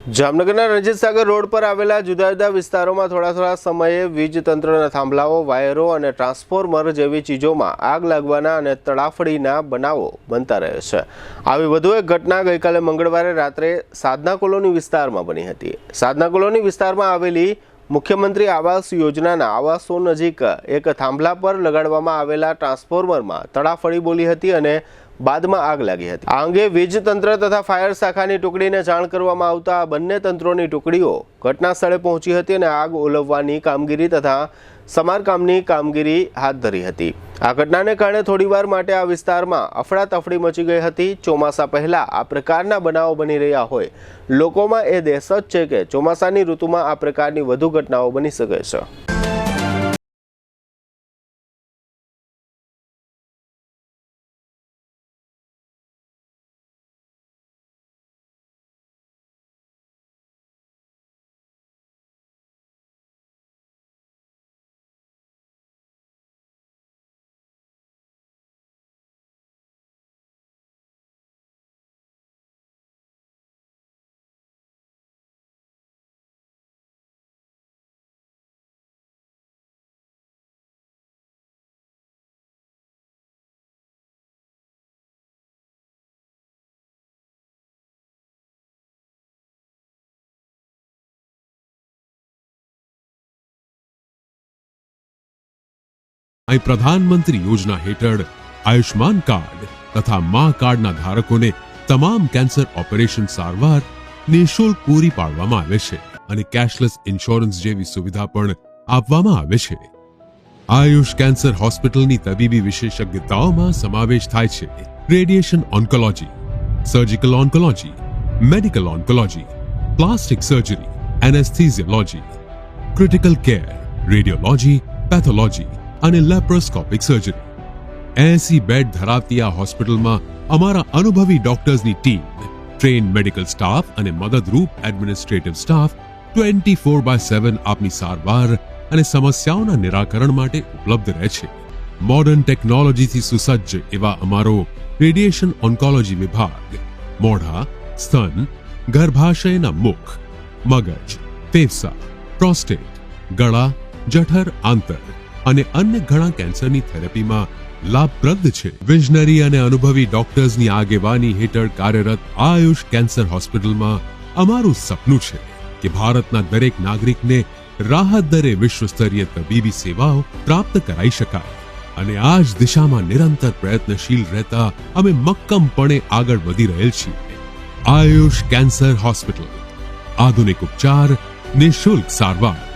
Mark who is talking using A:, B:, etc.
A: જામનગરના રણજીત સાગર રોડ પર આવેલા જુદા જુદા વિસ્તારોમાં થોડા સમયે વીજ તંત્રના થાંભલાઓ, વાયરો અને ટ્રાન્સફોર્મર જેવી ચીજોમાં આગ લાગવાના અને તડાફડીના બનાવો બનતા રહે છે। આવી વધુ એક ઘટના ગઈકાલે મંગળવારે રાત્રે સાધના કોલોની વિસ્તારમાં બની હતી। સાધના કોલોની વિસ્તારમાં આવેલી મુખ્યમંત્રી આવાસ યોજનાના આવાસો નજીક એક થાંભલા પર લગાડવામાં આવેલા ટ્રાન્સફોર્મરમાં તડાફડી બોલી હતી અને બાદમાં આગ લાગી હતી। આ અંગે વીજ તંત્ર તથા ફાયર શાખાની ટુકડીને જાણ કરવામાં આવતા બંને તંત્રોની ટુકડીઓ ઘટના સ્થળે પહોંચી હતી અને આગ ઓલવવાની કામગીરી તથા સમારકામની કામગીરી હાથ ધરી હતી। આ ઘટનાને કારણે થોડીવાર માટે આ વિસ્તારમાં અફડાતફડી મચી ગઈ હતી। ચોમાસા પહેલા આ પ્રકારના બનાવો બની રહ્યા હોય લોકોમાં એ દહેશત છે કે ચોમાસાની ઋતુમાં આ પ્રકારની વધુ ઘટનાઓ બની શકે છે।
B: प्रधानमंत्री योजना हेठळ आयुष्मान कार्ड तथा मां कार्डना धारकोने तमाम कैंसर ऑपरेशन सारवार निःशुल्क पूरी पाडवामां आवे छे अने कैशलेस इंश्योरन्स जेवी सुविधा पण आपवामां आवे छे। आयुष कैंसर हॉस्पिटलनी तबीबी विशेषज्ञताओमां समावेश थाय छे radiation oncology, surgical oncology, medical oncology, plastic surgery, anaesthesiology, critical care, radiology, pathology અને લેપ્રોસ્કોપિક સર્જરી। 80 બેડ ધરાવતી આ હોસ્પિટલમાં અમારા અનુભવી ડોક્ટર્સની ટીમ, ટ્રેન મેડિકલ સ્ટાફ અને મદદરૂપ એડમિનિસ્ટ્રેટિવ સ્ટાફ 24/7 આપની સારવાર અને સમસ્યાઓના નિરાકરણ માટે ઉપલબ્ધ રહે છે। મોડર્ન ટેકનોલોજીથી સુસજ્જ એવા અમારો રેડિયેશન ઓન્કોલોજી વિભાગ મોઢા, સ્તન, ગર્ભાશયના મુખ, મગજ, ફેફસા, પ્રોસ્ટેટ, ગળા, જઠર, આંતર અને અન્ય ઘણા કેન્સરની થેરેપીમાં લાભપ્રદ છે। વિઝનરી અને અનુભવી ડોક્ટર્સની આગેવાની હેઠળ કાર્યરત આયુષ કેન્સર હોસ્પિટલમાં અમારું સપનું છે કે ભારતના દરેક નાગરિકને રાહત દરે વિશ્વસ્તરીય તબીબી સેવાઓ પ્રાપ્ત કરાઈ શકાય અને આ જ દિશામાં નિરંતર પ્રયત્નશીલ રહેતા અમે મક્કમપણે આગળ વધી રહેલ છીએ। આયુષ કેન્સર હોસ્પિટલ, આધુનિક ઉપચાર, નિઃશુલ્ક સારવાર।